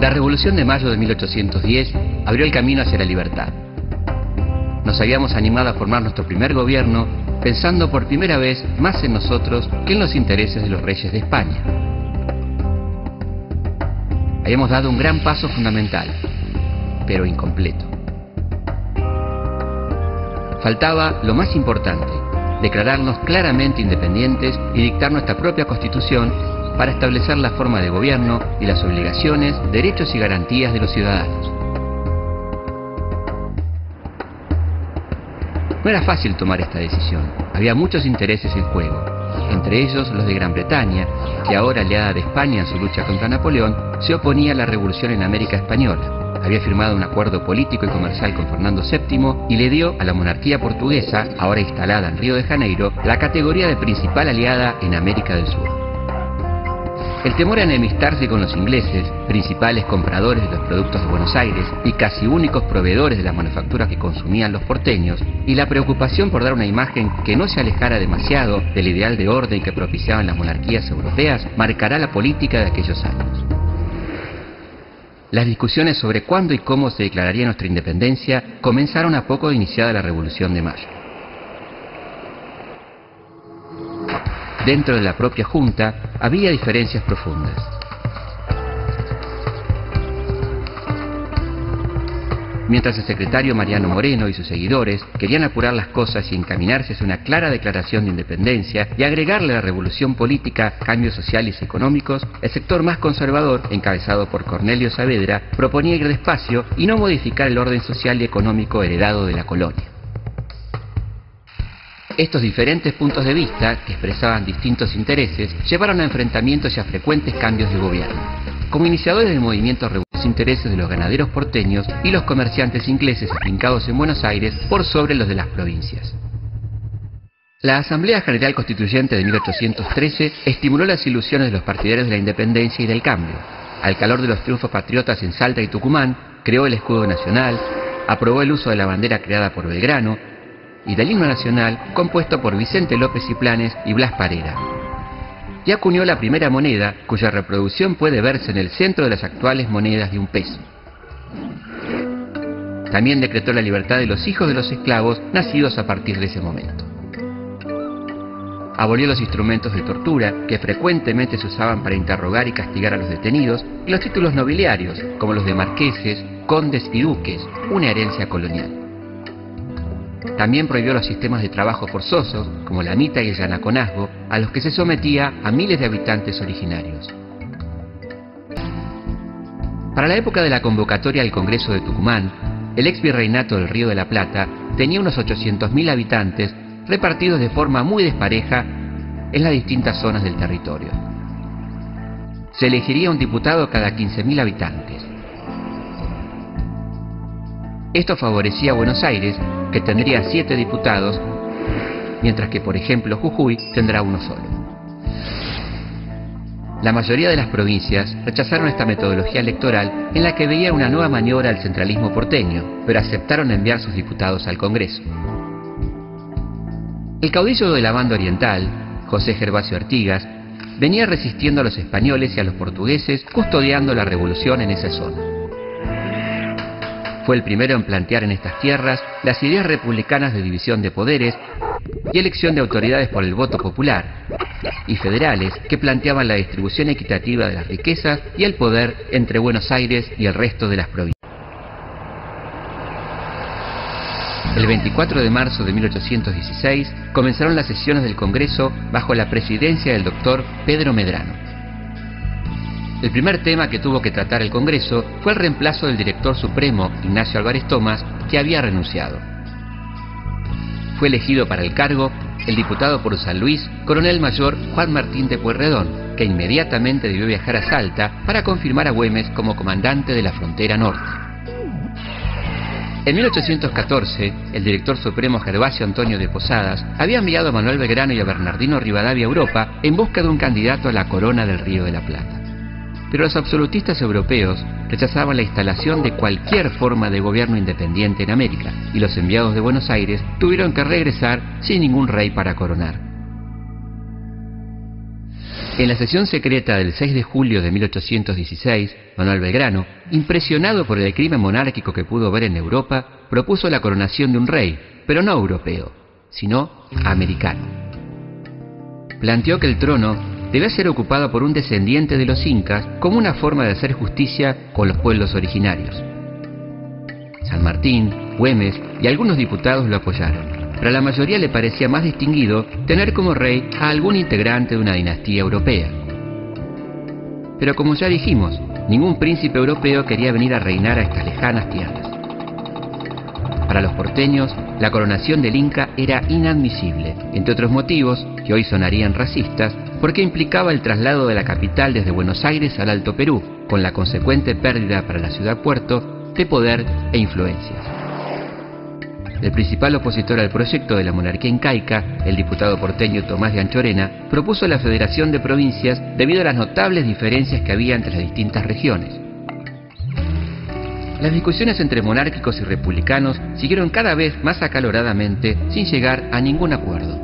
La Revolución de Mayo de 1810 abrió el camino hacia la libertad. Nos habíamos animado a formar nuestro primer gobierno pensando por primera vez más en nosotros que en los intereses de los reyes de España. Habíamos dado un gran paso fundamental, pero incompleto. Faltaba lo más importante, declararnos claramente independientes y dictar nuestra propia constitución para establecer la forma de gobierno y las obligaciones, derechos y garantías de los ciudadanos. No era fácil tomar esta decisión. Había muchos intereses en juego, entre ellos los de Gran Bretaña, que ahora aliada de España en su lucha contra Napoleón, se oponía a la revolución en América Española. Había firmado un acuerdo político y comercial con Fernando VII y le dio a la monarquía portuguesa, ahora instalada en Río de Janeiro, la categoría de principal aliada en América del Sur. El temor a enemistarse con los ingleses, principales compradores de los productos de Buenos Aires y casi únicos proveedores de la manufactura que consumían los porteños, y la preocupación por dar una imagen que no se alejara demasiado del ideal de orden que propiciaban las monarquías europeas, marcará la política de aquellos años. Las discusiones sobre cuándo y cómo se declararía nuestra independencia comenzaron a poco de iniciada la Revolución de Mayo. Dentro de la propia Junta había diferencias profundas. Mientras el secretario Mariano Moreno y sus seguidores querían apurar las cosas y encaminarse hacia una clara declaración de independencia y agregarle a la revolución política cambios sociales y económicos, el sector más conservador, encabezado por Cornelio Saavedra, proponía ir despacio y no modificar el orden social y económico heredado de la colonia. Estos diferentes puntos de vista, que expresaban distintos intereses, llevaron a enfrentamientos y a frecuentes cambios de gobierno. Como iniciadores del movimiento revolucionario, los intereses de los ganaderos porteños y los comerciantes ingleses afincados en Buenos Aires por sobre los de las provincias. La Asamblea General Constituyente de 1813 estimuló las ilusiones de los partidarios de la independencia y del cambio. Al calor de los triunfos patriotas en Salta y Tucumán, creó el escudo nacional, aprobó el uso de la bandera creada por Belgrano y del himno nacional compuesto por Vicente López y Planes y Blas Parera. Y acuñó la primera moneda, cuya reproducción puede verse en el centro de las actuales monedas de 1 peso. También decretó la libertad de los hijos de los esclavos nacidos a partir de ese momento. Abolió los instrumentos de tortura que frecuentemente se usaban para interrogar y castigar a los detenidos, y los títulos nobiliarios, como los de marqueses, condes y duques, una herencia colonial. También prohibió los sistemas de trabajo forzosos, como la mita y el llanaconazgo, a los que se sometía a miles de habitantes originarios. Para la época de la convocatoria al Congreso de Tucumán, el ex virreinato del Río de la Plata tenía unos 800.000 habitantes repartidos de forma muy despareja en las distintas zonas del territorio. Se elegiría un diputado cada 15.000 habitantes. Esto favorecía a Buenos Aires, que tendría 7 diputados, mientras que, por ejemplo, Jujuy tendrá uno solo. La mayoría de las provincias rechazaron esta metodología electoral en la que veían una nueva maniobra al centralismo porteño, pero aceptaron enviar sus diputados al Congreso. El caudillo de la banda oriental, José Gervasio Artigas, venía resistiendo a los españoles y a los portugueses, custodiando la revolución en esa zona. Fue el primero en plantear en estas tierras las ideas republicanas de división de poderes y elección de autoridades por el voto popular, y federales que planteaban la distribución equitativa de las riquezas y el poder entre Buenos Aires y el resto de las provincias. El 24 de marzo de 1816 comenzaron las sesiones del Congreso bajo la presidencia del doctor Pedro Medrano. El primer tema que tuvo que tratar el Congreso fue el reemplazo del director supremo, Ignacio Álvarez Thomas, que había renunciado. Fue elegido para el cargo el diputado por San Luis, coronel mayor Juan Martín de Pueyrredón, que inmediatamente debió viajar a Salta para confirmar a Güemes como comandante de la frontera norte. En 1814, el director supremo Gervasio Antonio de Posadas había enviado a Manuel Belgrano y a Bernardino Rivadavia a Europa en busca de un candidato a la corona del Río de la Plata. Pero los absolutistas europeos rechazaban la instalación de cualquier forma de gobierno independiente en América, y los enviados de Buenos Aires tuvieron que regresar sin ningún rey para coronar. En la sesión secreta del 6 de julio de 1816, Manuel Belgrano, impresionado por el crimen monárquico que pudo ver en Europa, propuso la coronación de un rey, pero no europeo, sino americano. Planteó que el trono debía ser ocupado por un descendiente de los incas como una forma de hacer justicia con los pueblos originarios. San Martín, Güemes y algunos diputados lo apoyaron, pero a la mayoría le parecía más distinguido tener como rey a algún integrante de una dinastía europea. Pero como ya dijimos, ningún príncipe europeo quería venir a reinar a estas lejanas tierras. Para los porteños, la coronación del Inca era inadmisible, entre otros motivos que hoy sonarían racistas, porque implicaba el traslado de la capital desde Buenos Aires al Alto Perú, con la consecuente pérdida para la ciudad-puerto de poder e influencias. El principal opositor al proyecto de la monarquía incaica, el diputado porteño Tomás de Anchorena, propuso la federación de provincias debido a las notables diferencias que había entre las distintas regiones. Las discusiones entre monárquicos y republicanos siguieron cada vez más acaloradamente sin llegar a ningún acuerdo.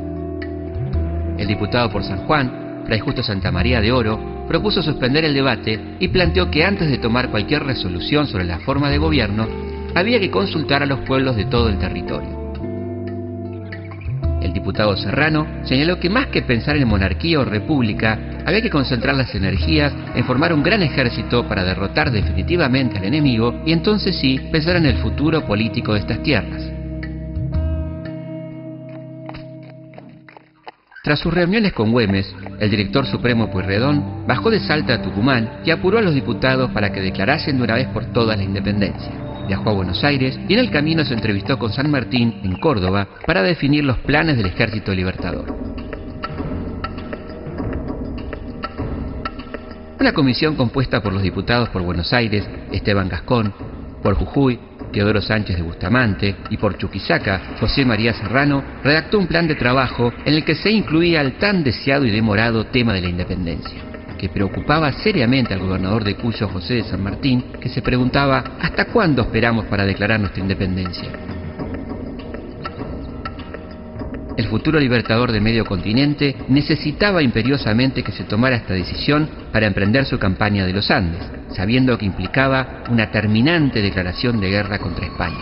El diputado por San Juan, Fray Justo Santamaría de Oro, propuso suspender el debate y planteó que antes de tomar cualquier resolución sobre la forma de gobierno, había que consultar a los pueblos de todo el territorio. El diputado Serrano señaló que más que pensar en monarquía o república, había que concentrar las energías en formar un gran ejército para derrotar definitivamente al enemigo y entonces sí pensar en el futuro político de estas tierras. Tras sus reuniones con Güemes, el director supremo Pueyrredón bajó de Salta a Tucumán y apuró a los diputados para que declarasen de una vez por todas la independencia. Viajó a Buenos Aires y en el camino se entrevistó con San Martín, en Córdoba, para definir los planes del Ejército Libertador. Una comisión compuesta por los diputados por Buenos Aires, Esteban Gascón, por Jujuy, Teodoro Sánchez de Bustamante y por Chuquisaca, José María Serrano, redactó un plan de trabajo en el que se incluía el tan deseado y demorado tema de la independencia, que preocupaba seriamente al gobernador de Cuyo, José de San Martín, que se preguntaba ¿hasta cuándo esperamos para declarar nuestra independencia? El futuro libertador de medio continente necesitaba imperiosamente que se tomara esta decisión para emprender su campaña de los Andes, sabiendo que implicaba una terminante declaración de guerra contra España.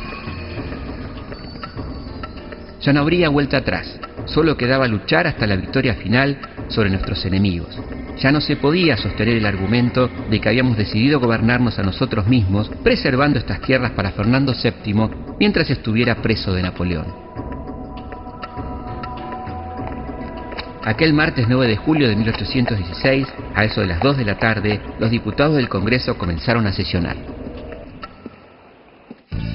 Ya no habría vuelta atrás, solo quedaba luchar hasta la victoria final sobre nuestros enemigos. Ya no se podía sostener el argumento de que habíamos decidido gobernarnos a nosotros mismos, preservando estas tierras para Fernando VII mientras estuviera preso de Napoleón. Aquel martes 9 de julio de 1816, a eso de las 2 de la tarde, los diputados del Congreso comenzaron a sesionar.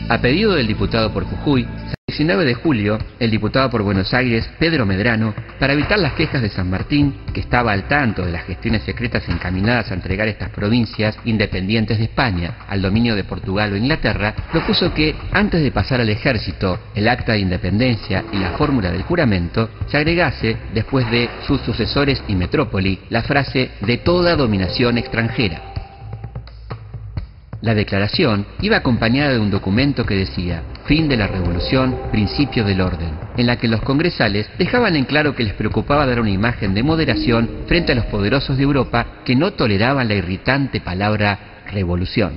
A pedido del diputado por Jujuy, el 19 de julio, el diputado por Buenos Aires, Pedro Medrano, para evitar las quejas de San Martín, que estaba al tanto de las gestiones secretas encaminadas a entregar estas provincias independientes de España al dominio de Portugal o Inglaterra, propuso que, antes de pasar al ejército el acta de independencia y la fórmula del juramento, se agregase, después de sus sucesores y metrópoli, la frase de toda dominación extranjera. La declaración iba acompañada de un documento que decía «Fin de la revolución, principio del orden», en la que los congresales dejaban en claro que les preocupaba dar una imagen de moderación frente a los poderosos de Europa que no toleraban la irritante palabra revolución.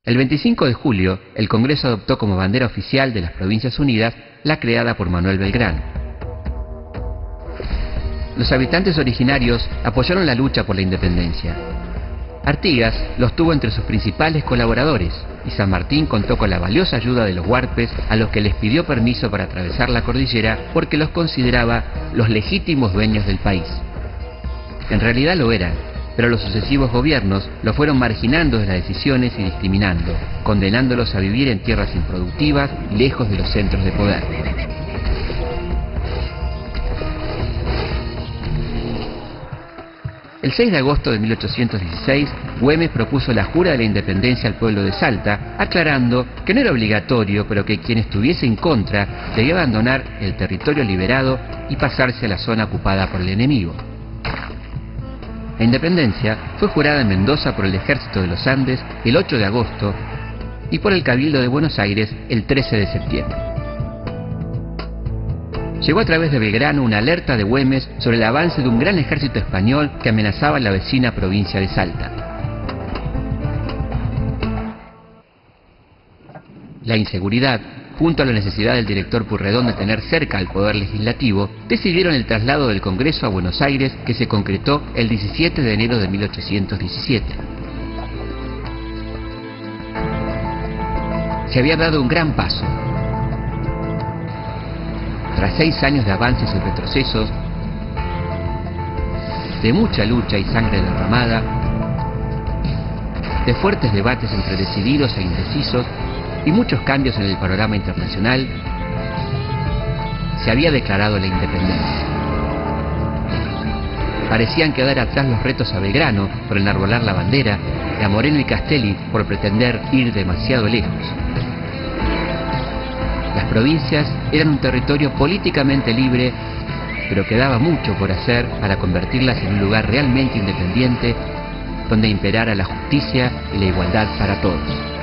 El 25 de julio, el Congreso adoptó como bandera oficial de las Provincias Unidas la creada por Manuel Belgrano. Los habitantes originarios apoyaron la lucha por la independencia. Artigas los tuvo entre sus principales colaboradores y San Martín contó con la valiosa ayuda de los huarpes a los que les pidió permiso para atravesar la cordillera porque los consideraba los legítimos dueños del país. En realidad lo eran, pero los sucesivos gobiernos los fueron marginando de las decisiones y discriminando, condenándolos a vivir en tierras improductivas lejos de los centros de poder. El 6 de agosto de 1816, Güemes propuso la jura de la independencia al pueblo de Salta, aclarando que no era obligatorio, pero que quien estuviese en contra debía abandonar el territorio liberado y pasarse a la zona ocupada por el enemigo. La independencia fue jurada en Mendoza por el Ejército de los Andes el 8 de agosto y por el Cabildo de Buenos Aires el 13 de septiembre. Llegó a través de Belgrano una alerta de Güemes sobre el avance de un gran ejército español que amenazaba la vecina provincia de Salta. La inseguridad, junto a la necesidad del director Pueyrredón de tener cerca al Poder Legislativo, decidieron el traslado del Congreso a Buenos Aires, que se concretó el 17 de enero de 1817. Se había dado un gran paso. Tras 6 años de avances y retrocesos, de mucha lucha y sangre derramada, de fuertes debates entre decididos e indecisos y muchos cambios en el panorama internacional, se había declarado la independencia. Parecían quedar atrás los retos a Belgrano por enarbolar la bandera y a Moreno y Castelli por pretender ir demasiado lejos. Las provincias eran un territorio políticamente libre, pero quedaba mucho por hacer para convertirlas en un lugar realmente independiente, donde imperara la justicia y la igualdad para todos.